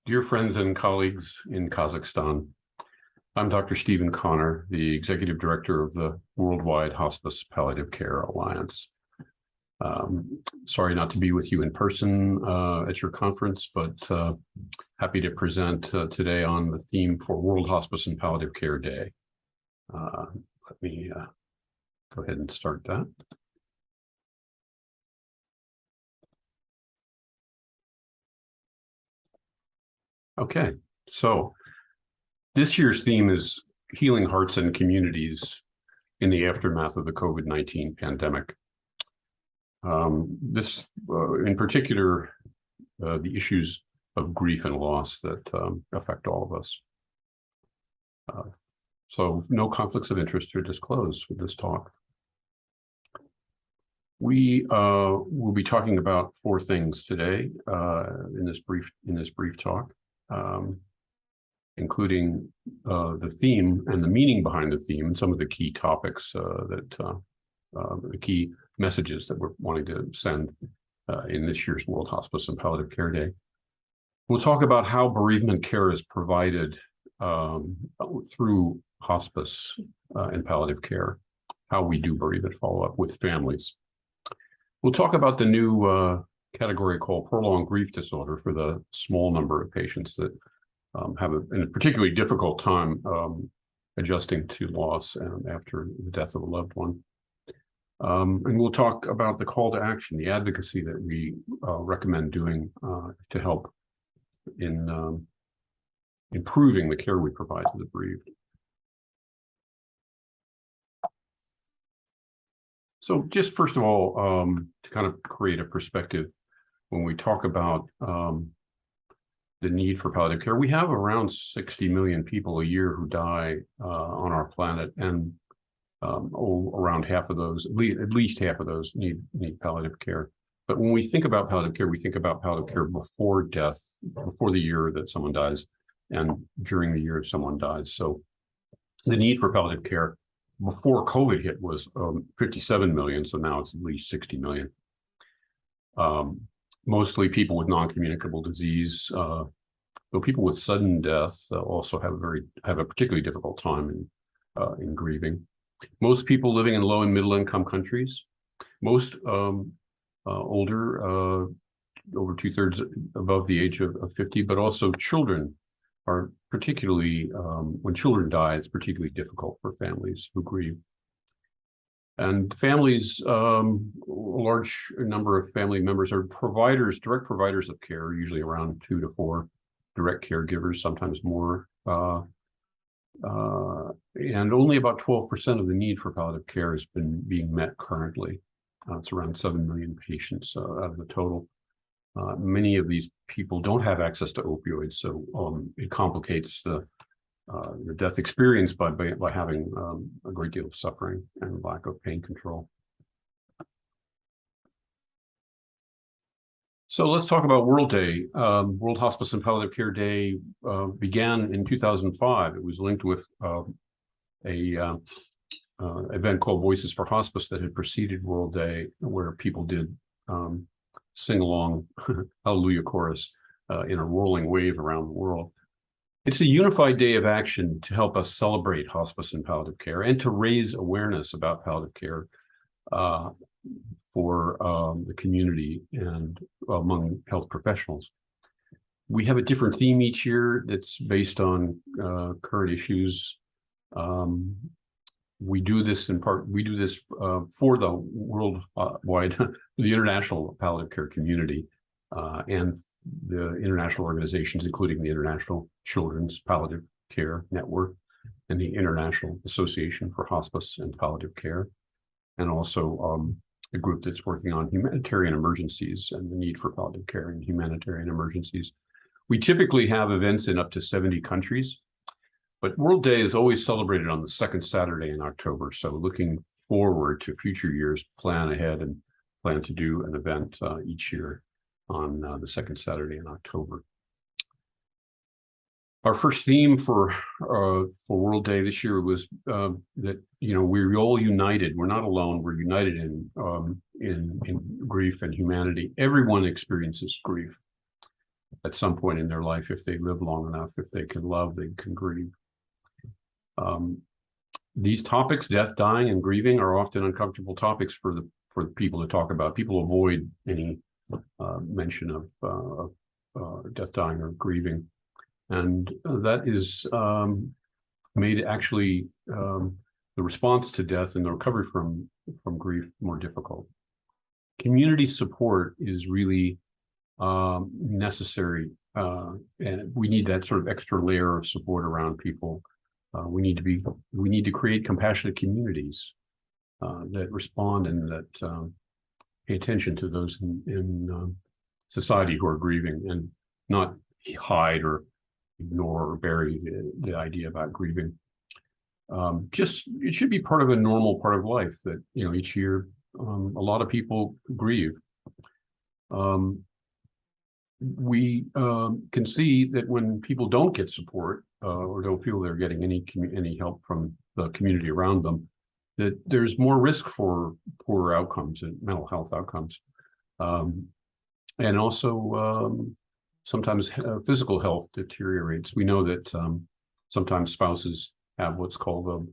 Dear friends and colleagues in Kazakhstan, I'm Dr. Stephen Connor, the Executive Director of the Worldwide Hospice Palliative Care Alliance. Sorry not to be with you in person at your conference, but happy to present today on the theme for World Hospice and Palliative Care Day. Let me go ahead and start that. Okay, so this year's theme is Healing Hearts and Communities in the Aftermath of the COVID-19 pandemic. In particular, the issues of grief and loss that affect all of us. So no conflicts of interest to disclose with this talk. We will be talking about four things today in this brief talk. Including the theme and the meaning behind the theme and some of the key topics the key messages that we're wanting to send in this year's World Hospice and Palliative Care Day. We'll talk about how bereavement care is provided through hospice and palliative care, how we do bereavement follow-up with families. We'll talk about the new category called prolonged grief disorder for the small number of patients that have a particularly difficult time adjusting to loss after the death of a loved one. And we'll talk about the call to action, the advocacy that we recommend doing to help in improving the care we provide to the bereaved. So just first of all, to kind of create a perspective, when we talk about the need for palliative care, we have around 60 million people a year who die on our planet, and around half of those, at least half of those, need palliative care. But when we think about palliative care, we think about palliative care before death, before the year that someone dies, and during the year someone dies. So the need for palliative care before COVID hit was 57 million, so now it's at least 60 million. Mostly people with non-communicable disease, though people with sudden death also have a particularly difficult time in grieving. Most people living in low and middle income countries, most older, over 2/3 above the age of 50, but also children are particularly, when children die, it's particularly difficult for families who grieve. And families, a large number of family members are direct providers of care, usually around 2 to 4 direct caregivers, sometimes more. And only about 12% of the need for palliative care has been being met currently. It's around 7 million patients out of the total. Many of these people don't have access to opioids, so it complicates the death experience by having a great deal of suffering and lack of pain control. So let's talk about World Day. World Hospice and Palliative Care Day began in 2005. It was linked with a event called Voices for Hospice that had preceded World Day, where people did sing along Hallelujah chorus in a rolling wave around the world. It's a unified day of action to help us celebrate hospice and palliative care and to raise awareness about palliative care for the community and among health professionals. We have a different theme each year that's based on current issues. We do this for the worldwide, the international palliative care community and the international organizations, including the International Children's Palliative Care Network and the International Association for Hospice and Palliative Care, and also a group that's working on humanitarian emergencies and the need for palliative care in humanitarian emergencies. We typically have events in up to 70 countries, but World Day is always celebrated on the second Saturday in October. So looking forward to future years, plan ahead and plan to do an event each year on the second Saturday in October. Our first theme for World Day this year was that we're all united. We're not alone. We're united in grief and humanity. Everyone experiences grief. at some point in their life, if they live long enough, if they can love, they can grieve. These topics, death, dying, and grieving, are often uncomfortable topics for the people to talk about. People avoid any mention of death, dying, or grieving, and that is made actually the response to death and the recovery from grief more difficult. Community support is really necessary, and we need that sort of extra layer of support around people. We need to create compassionate communities that respond and that pay attention to those in society who are grieving, and not hide or ignore or bury the idea about grieving. Just it should be part of a normal part of life that, you know, each year a lot of people grieve. We can see that when people don't get support or don't feel they're getting any help from the community around them, that there's more risk for poor outcomes and mental health outcomes, and also sometimes physical health deteriorates. We know that sometimes spouses have what's called a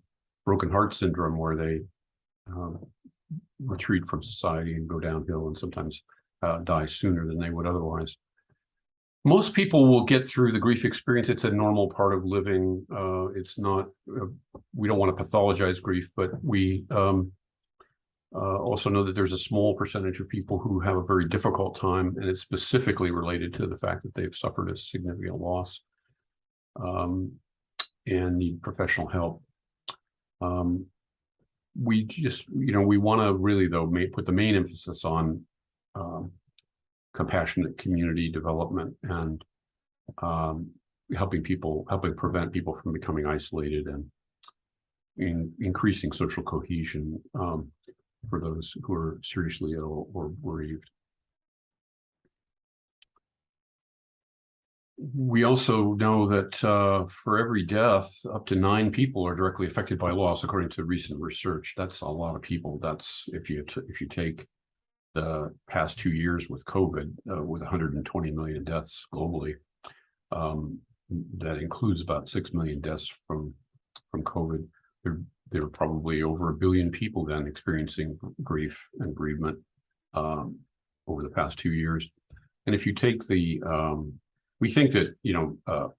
broken heart syndrome, where they retreat from society and go downhill, and sometimes die sooner than they would otherwise. Most people will get through the grief experience. It's a normal part of living. It's not, we don't want to pathologize grief, but we also know that there's a small percentage of people who have a very difficult time, and it's specifically related to the fact that they've suffered a significant loss and need professional help. We just, you know, we want to really, though, put the main emphasis on compassionate community development and helping prevent people from becoming isolated, and increasing social cohesion for those who are seriously ill or bereaved. We also know that for every death, up to 9 people are directly affected by loss, according to recent research. That's a lot of people. That's if you take the past 2 years with COVID, with 120 million deaths globally, that includes about 6 million deaths from COVID. There are probably over 1 billion people then experiencing grief and bereavement over the past 2 years. And if you take we think that, you know,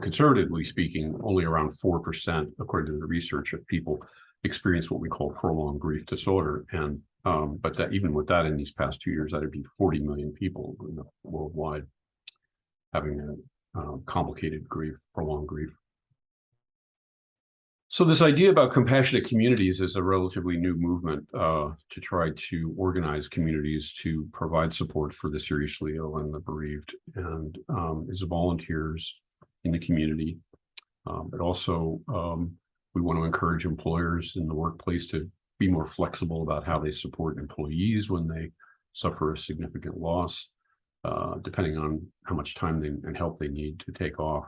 conservatively speaking, only around 4%, according to the research, of people experience what we call prolonged grief disorder. And but that even with that, in these past 2 years, that'd be 40 million people worldwide having a complicated grief, prolonged grief. So this idea about compassionate communities is a relatively new movement to try to organize communities to provide support for the seriously ill and the bereaved, and as volunteers in the community. But also we want to encourage employers in the workplace to be more flexible about how they support employees when they suffer a significant loss, depending on how much time and help they need to take off.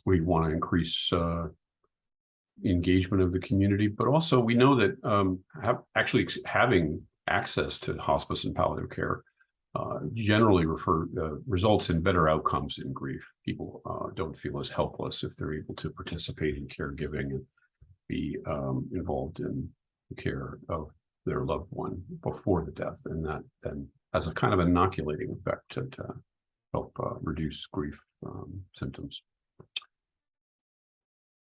We want to increase engagement of the community, but also we know that actually having access to hospice and palliative care generally results in better outcomes in grief. People don't feel as helpless if they're able to participate in caregiving and be involved in the care of their loved one before the death, and that then has a kind of inoculating effect to help reduce grief symptoms.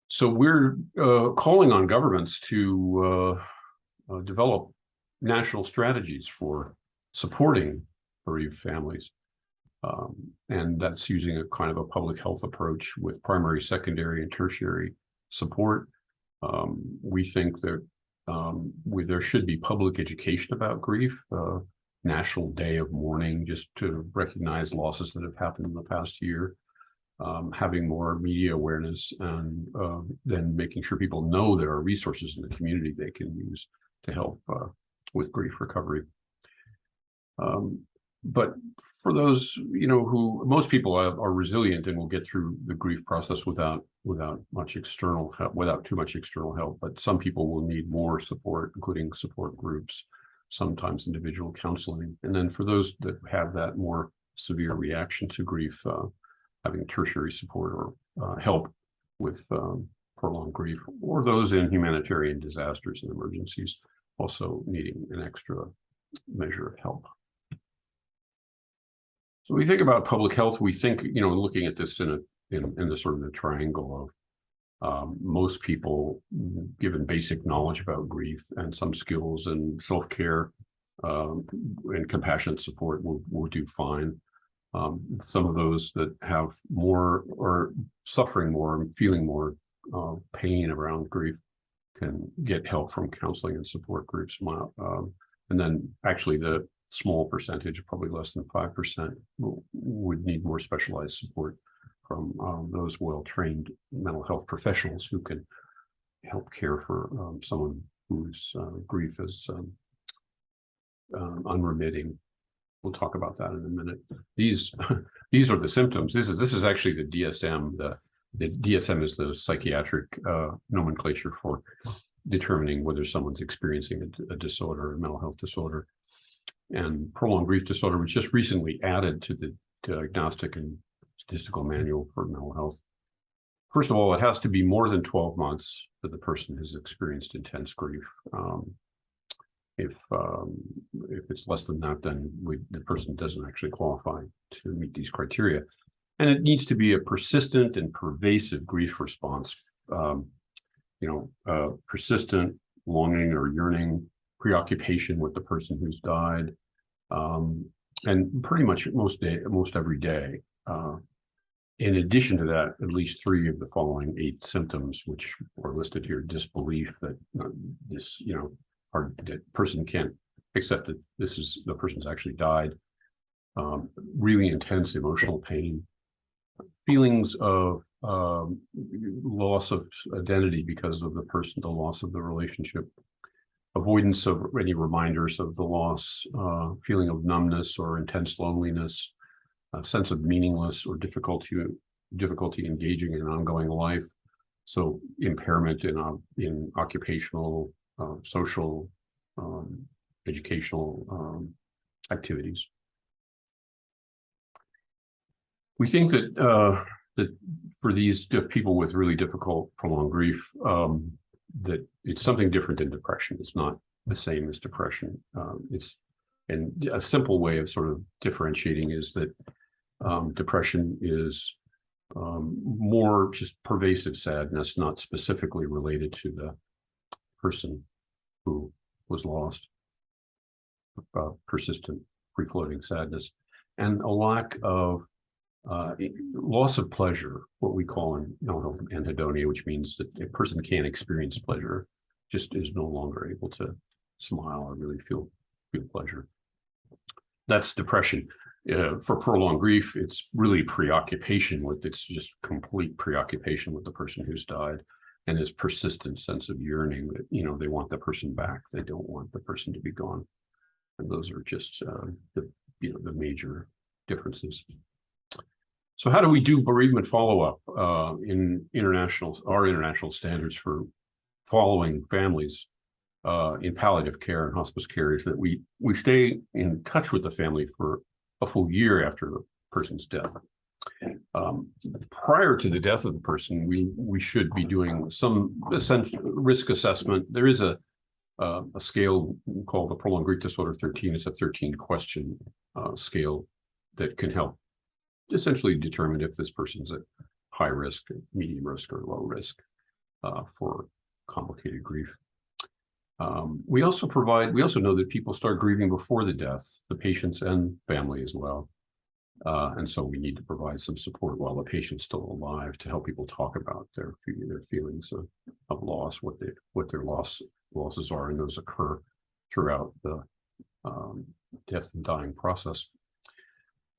So we're calling on governments to develop national strategies for supporting bereaved families. And that's using a kind of a public health approach with primary, secondary, and tertiary support. We think that there should be public education about grief, National Day of Mourning, just to recognize losses that have happened in the past year. Having more media awareness, and then making sure people know there are resources in the community they can use to help with grief recovery. But for those, you know, who most people are resilient and will get through the grief process without much external help, without too much external help. But some people will need more support, including support groups, sometimes individual counseling. And then for those that have that more severe reaction to grief, having tertiary support or help with prolonged grief, or those in humanitarian disasters and emergencies also needing an extra measure of help. So we think about public health, we think, looking at this in the sort of the triangle of most people, given basic knowledge about grief and some skills and self-care and compassionate support will do fine. Some of those that have more or suffering more and feeling more pain around grief can get help from counseling and support groups. And then actually the small percentage, probably less than 5%, would need more specialized support from those well-trained mental health professionals who can help care for someone whose grief is unremitting. We'll talk about that in a minute. These are the symptoms. This is actually the DSM. The DSM is the psychiatric nomenclature for determining whether someone's experiencing a disorder, a mental health disorder. And prolonged grief disorder was just recently added to the Diagnostic and Statistical Manual for Mental Health. First of all, it has to be more than 12 months that the person has experienced intense grief. If it's less than that, then the person doesn't actually qualify to meet these criteria. And it needs to be a persistent and pervasive grief response. Persistent longing or yearning, preoccupation with the person who's died, and pretty much most every day. In addition to that, at least 3 of the following 8 symptoms, which are listed here: disbelief that that person can't accept that the person's actually died, really intense emotional pain, feelings of loss of identity because of the loss of the relationship, avoidance of any reminders of the loss, feeling of numbness or intense loneliness, a sense of meaningless or difficulty engaging in ongoing life. So impairment in occupational, social, educational activities. We think that for these people with really difficult prolonged grief, that it's something different than depression. It's not the same as depression. And a simple way of sort of differentiating is that depression is more just pervasive sadness, not specifically related to the person who was lost. Persistent, free-floating sadness, and a lack of loss of pleasure, what we call in mental health anhedonia, which means that a person can't experience pleasure, just is no longer able to smile or really feel pleasure. That's depression. For prolonged grief, it's really it's just complete preoccupation with the person who's died, and this persistent sense of yearning that they want the person back, they don't want the person to be gone. And those are just the major differences. So how do we do bereavement follow-up in our international standards for following families in palliative care and hospice care is that we stay in touch with the family for a full year after the person's death. Prior to the death of the person, we should be doing some essential risk assessment. There is a scale called the Prolonged Grief Disorder 13. It's a 13-question scale that can help essentially determine if this person's at high risk, medium risk, or low risk for complicated grief. We also know that people start grieving before the death, the patients and family as well. And so we need to provide some support while the patient's still alive to help people talk about their feelings of loss, what their losses are, and those occur throughout the death and dying process.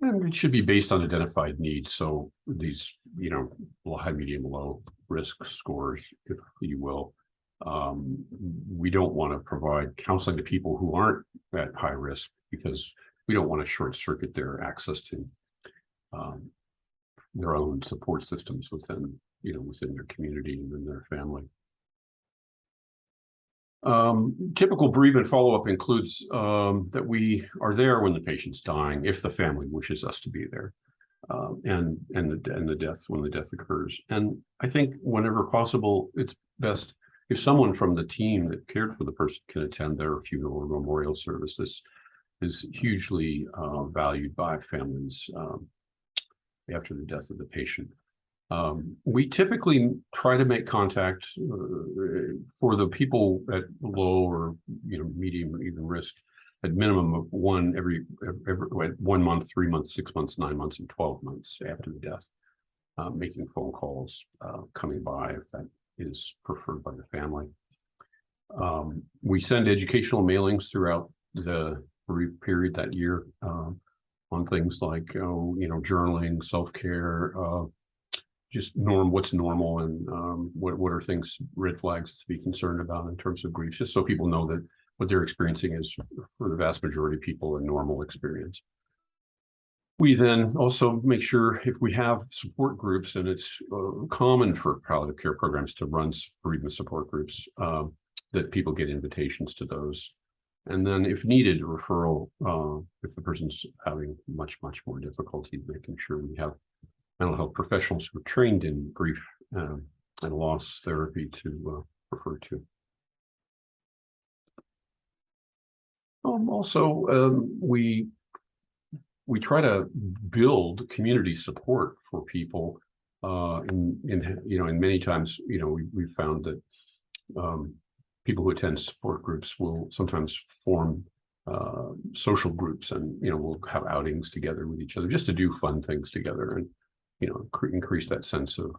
And it should be based on identified needs. So these, high, medium, low risk scores, if you will. We don't want to provide counseling to people who aren't at high risk because we don't want to short circuit their access to their own support systems within their community and in their family. Typical bereavement follow-up includes that we are there when the patient's dying, if the family wishes us to be there, and the death when the death occurs. And I think whenever possible, it's best if someone from the team that cared for the person can attend their funeral or memorial service. This is hugely valued by families after the death of the patient. We typically try to make contact for the people at low or medium or even risk at minimum of one every 1 month, 3 months, 6 months, 9 months, and 12 months after the death, making phone calls, coming by if that is preferred by the family. We send educational mailings throughout the bereaved period that year on things like journaling, self-care, just what's normal, and what are things, red flags to be concerned about in terms of grief, just so people know that what they're experiencing is, for the vast majority of people, a normal experience. We then also make sure, if we have support groups, and it's common for palliative care programs to run bereavement support groups, that people get invitations to those. And then if needed, a referral, if the person's having much more difficulty, making sure we have mental health professionals who are trained in grief and loss therapy to refer to. Also, we try to build community support for people. And many times, we've found that people who attend support groups will sometimes form social groups, and we'll have outings together with each other just to do fun things together, and increase that sense of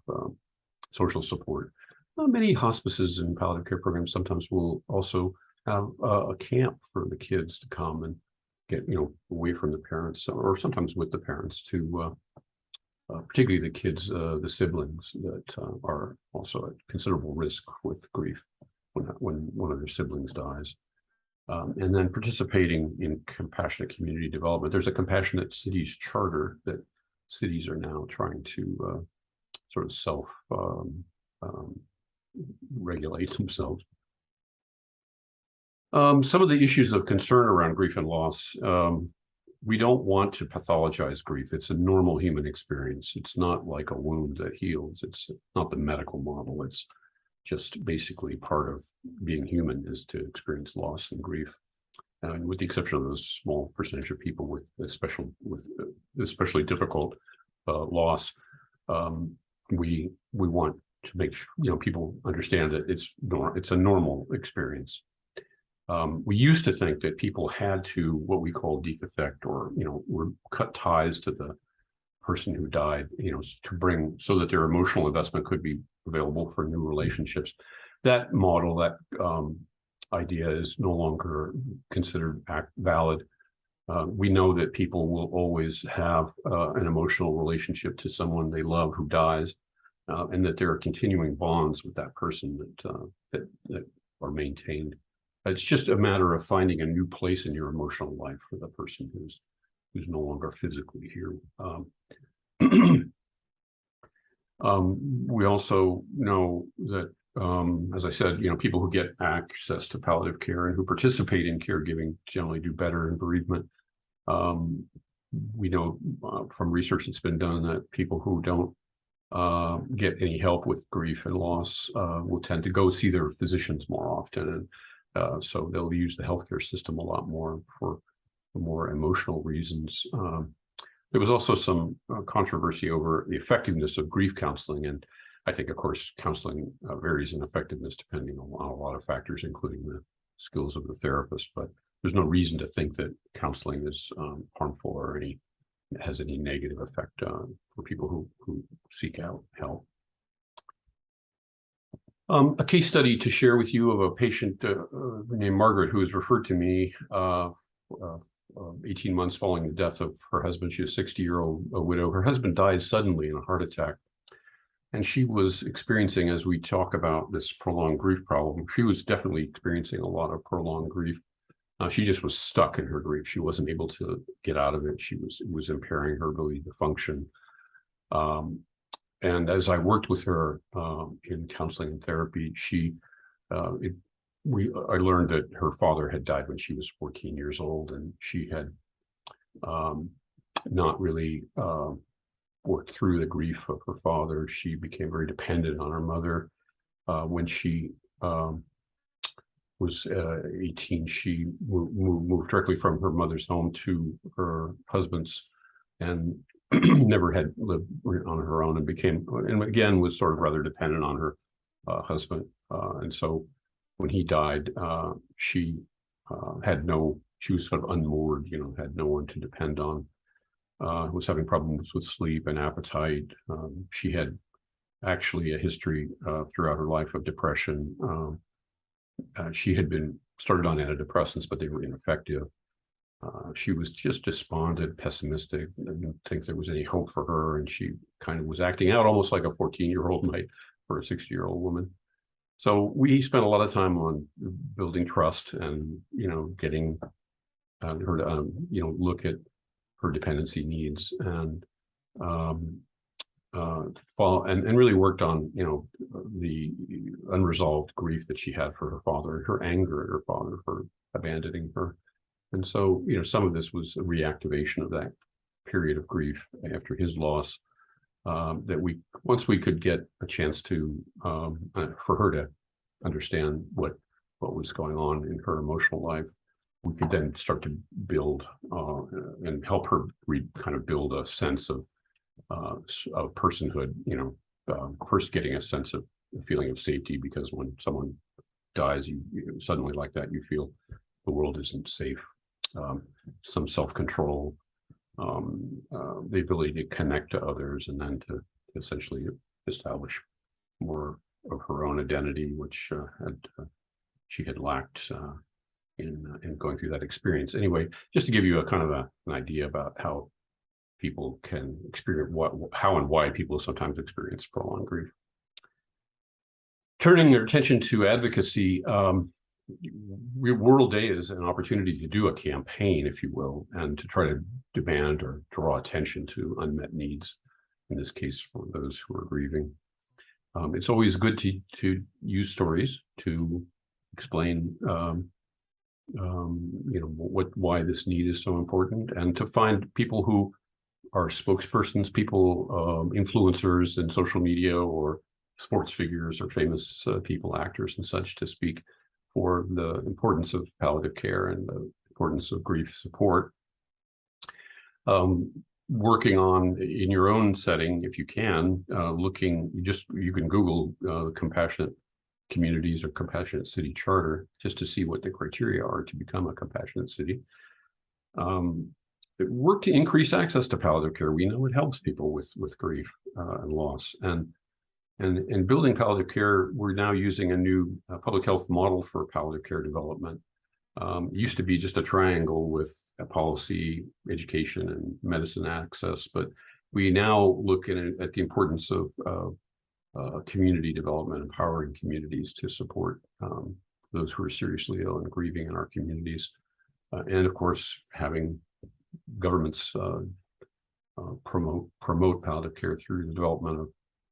social support. Many hospices and palliative care programs sometimes will also have a camp for the kids to come and get away from the parents, or sometimes with the parents, to particularly the kids, the siblings that are also at considerable risk with grief when one of their siblings dies. And then participating in compassionate community development. There's a Compassionate Cities Charter that cities are now trying to sort of self regulate themselves. Some of the issues of concern around grief and loss, we don't want to pathologize grief. It's a normal human experience. It's not like a wound that heals. It's not the medical model. It's just basically part of being human, is to experience loss and grief. And with the exception of those small percentage of people with especially difficult loss, we want to make sure people understand that it's a normal experience. We used to think that people had to, what we call decathect, or were cut ties to the person who died, to bring, so that their emotional investment could be available for new relationships. That model, that idea, is no longer considered valid. We know that people will always have an emotional relationship to someone they love who dies, and that there are continuing bonds with that person that are maintained. It's just a matter of finding a new place in your emotional life for the person who's no longer physically here. We also know that, as I said, people who get access to palliative care and who participate in caregiving generally do better in bereavement. We know from research that's been done that people who don't get any help with grief and loss will tend to go see their physicians more often, and so they'll use the healthcare system a lot more for more emotional reasons. There was also some controversy over the effectiveness of grief counseling, and I think, of course, counseling varies in effectiveness depending on a lot of factors, including the skills of the therapist. But there's no reason to think that counseling is harmful or has any negative effect for people who seek out help. A case study to share with you of a patient named Margaret, who was referred to me 18 months following the death of her husband. She was a 60-year-old widow. Her husband died suddenly in a heart attack. And she was experiencing, as we talk about this prolonged grief problem, she was definitely experiencing a lot of prolonged grief. She just was stuck in her grief. She wasn't able to get out of it. It was impairing her ability to function. And as I worked with her in counseling and therapy, I learned that her father had died when she was 14 years old, and she had not really worked through the grief of her father. She became very dependent on her mother. When she was 18, she moved directly from her mother's home to her husband's, and never had lived on her own, and again was sort of rather dependent on her husband. And so when he died, she was sort of unmoored, had no one to depend on. Was having problems with sleep and appetite. She had actually a history throughout her life of depression. She had been started on antidepressants, but they were ineffective. She was just despondent, pessimistic, didn't think there was any hope for her, and she kind of was acting out almost like a 14-year-old might for a 60-year-old woman. So we spent a lot of time on building trust and, getting her to, look at her dependency needs and really worked on, the unresolved grief that she had for her father, her anger at her father for abandoning her. And so, some of this was a reactivation of that period of grief after his loss. That once we could get a chance to for her to understand what was going on in her emotional life, we could then start to build and help her kind of build a sense of personhood. First getting a sense of a feeling of safety, because when someone dies, you suddenly like that you feel the world isn't safe. Some self-control, the ability to connect to others, and then to essentially establish more of her own identity, which she had lacked in going through that experience. Anyway, just to give you a kind of an idea about how people can experience how and why people sometimes experience prolonged grief. Turning their attention to advocacy, World Day is an opportunity to do a campaign, if you will, and to try to demand or draw attention to unmet needs, in this case for those who are grieving. It's always good to use stories to explain why this need is so important, and to find people who are spokespersons, people, influencers in social media, or sports figures, or famous people, actors and such, to speak for the importance of palliative care and the importance of grief support. Working on, in your own setting, if you can, you can Google compassionate communities or compassionate city charter, just to see what the criteria are to become a compassionate city. Work to increase access to palliative care. We know it helps people with grief and loss. And in building palliative care, we're now using a new public health model for palliative care development. It used to be just a triangle with policy, education, and medicine access, but we now look at the importance of community development, empowering communities to support those who are seriously ill and grieving in our communities, and of course having governments promote palliative care through the development of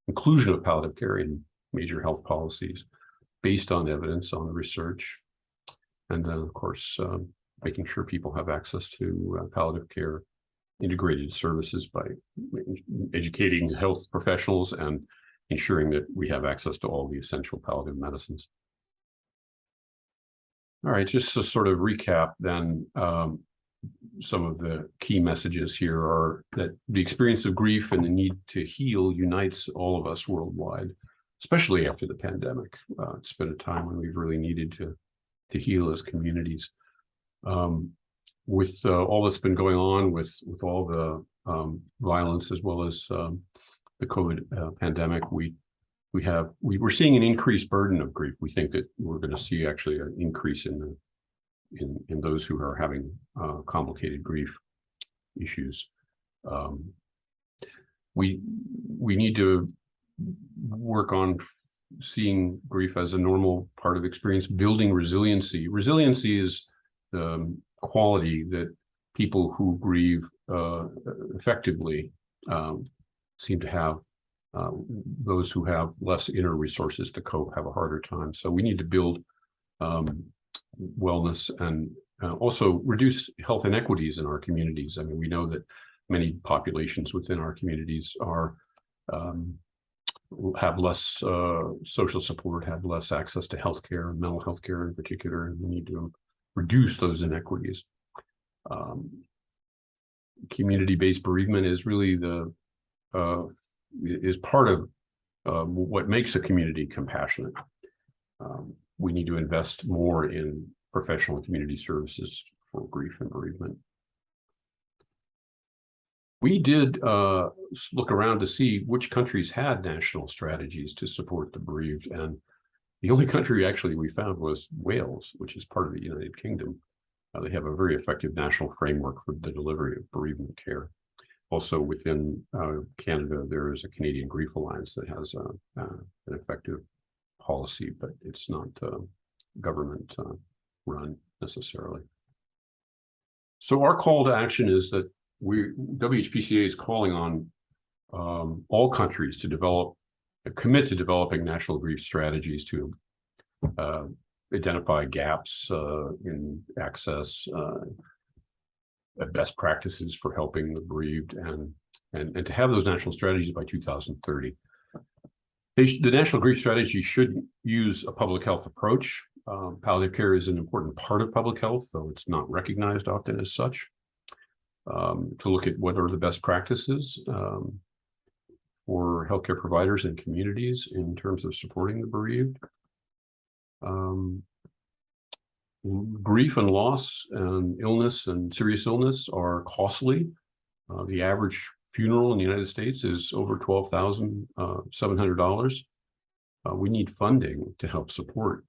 inclusion of palliative care in major health policies based on evidence, on research, and then of course making sure people have access to palliative care integrated services by educating health professionals and ensuring that we have access to all the essential palliative medicines. All right, just to sort of recap then, some of the key messages here are that the experience of grief and the need to heal unites all of us worldwide, especially after the pandemic. It's been a time when we've really needed to heal as communities. With all that's been going on, with all the violence as well as the COVID pandemic, we're seeing an increased burden of grief. We think that we're going to see actually an increase in those who are having complicated grief issues. We need to work on seeing grief as a normal part of experience, building resiliency. Resiliency is the quality that people who grieve effectively seem to have. Those who have less inner resources to cope have a harder time. So we need to build wellness, and also reduce health inequities in our communities. I mean, we know that many populations within our communities are have less social support, have less access to healthcare, mental health care in particular, and we need to reduce those inequities. Community-based bereavement is really is part of what makes a community compassionate. We need to invest more in professional and community services for grief and bereavement. We did look around to see which countries had national strategies to support the bereaved, and the only country actually we found was Wales, which is part of the United Kingdom. They have a very effective national framework for the delivery of bereavement care. Also within Canada, there is a Canadian Grief Alliance that has an effective policy, but it's not government run necessarily. So our call to action is that WHPCA is calling on all countries to commit to developing national grief strategies to identify gaps in access, best practices for helping the bereaved, and to have those national strategies by 2030. The national grief strategy should use a public health approach. Palliative care is an important part of public health, though it's not recognized often as such. To look at what are the best practices for healthcare providers and communities in terms of supporting the bereaved. Grief and loss and illness and serious illness are costly. The average funeral in the United States is over $12,700. We need funding to help support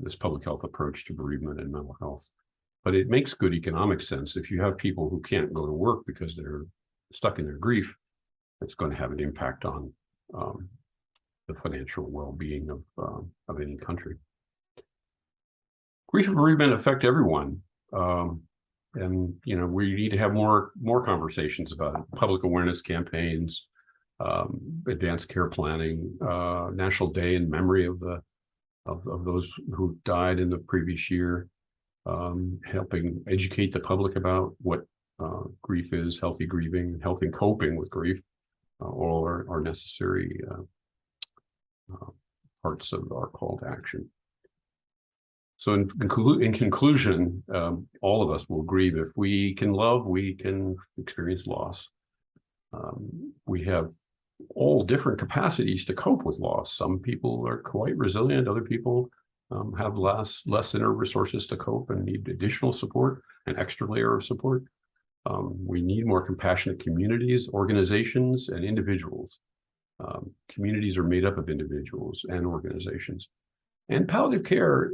this public health approach to bereavement and mental health. But it makes good economic sense. If you have people who can't go to work because they're stuck in their grief, it's going to have an impact on the financial well-being of any country. Grief and bereavement affect everyone, and we need to have more conversations about it. Public awareness campaigns, advanced care planning, National Day in memory of those who died in the previous year. Helping educate the public about what grief is, healthy grieving, healthy coping with grief, all are necessary parts of our call to action. So in conclusion, all of us will grieve. If we can love, we can experience loss. We have all different capacities to cope with loss. Some people are quite resilient, other people have less inner resources to cope and need additional support, an extra layer of support. We need more compassionate communities, organizations, and individuals. Communities are made up of individuals and organizations. And palliative care,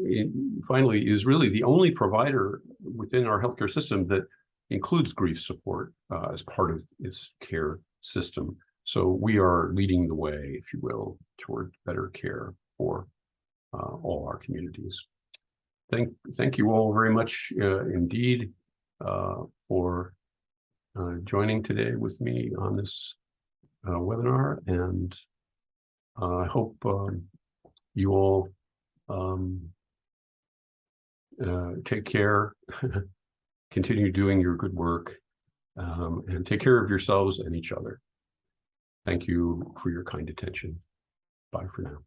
finally, is really the only provider within our healthcare system that includes grief support as part of its care system. So we are leading the way, if you will, toward better care for all our communities. Thank you all very much indeed for joining today with me on this webinar, and I hope you all take care, continue doing your good work, and take care of yourselves and each other. Thank you for your kind attention. Bye for now.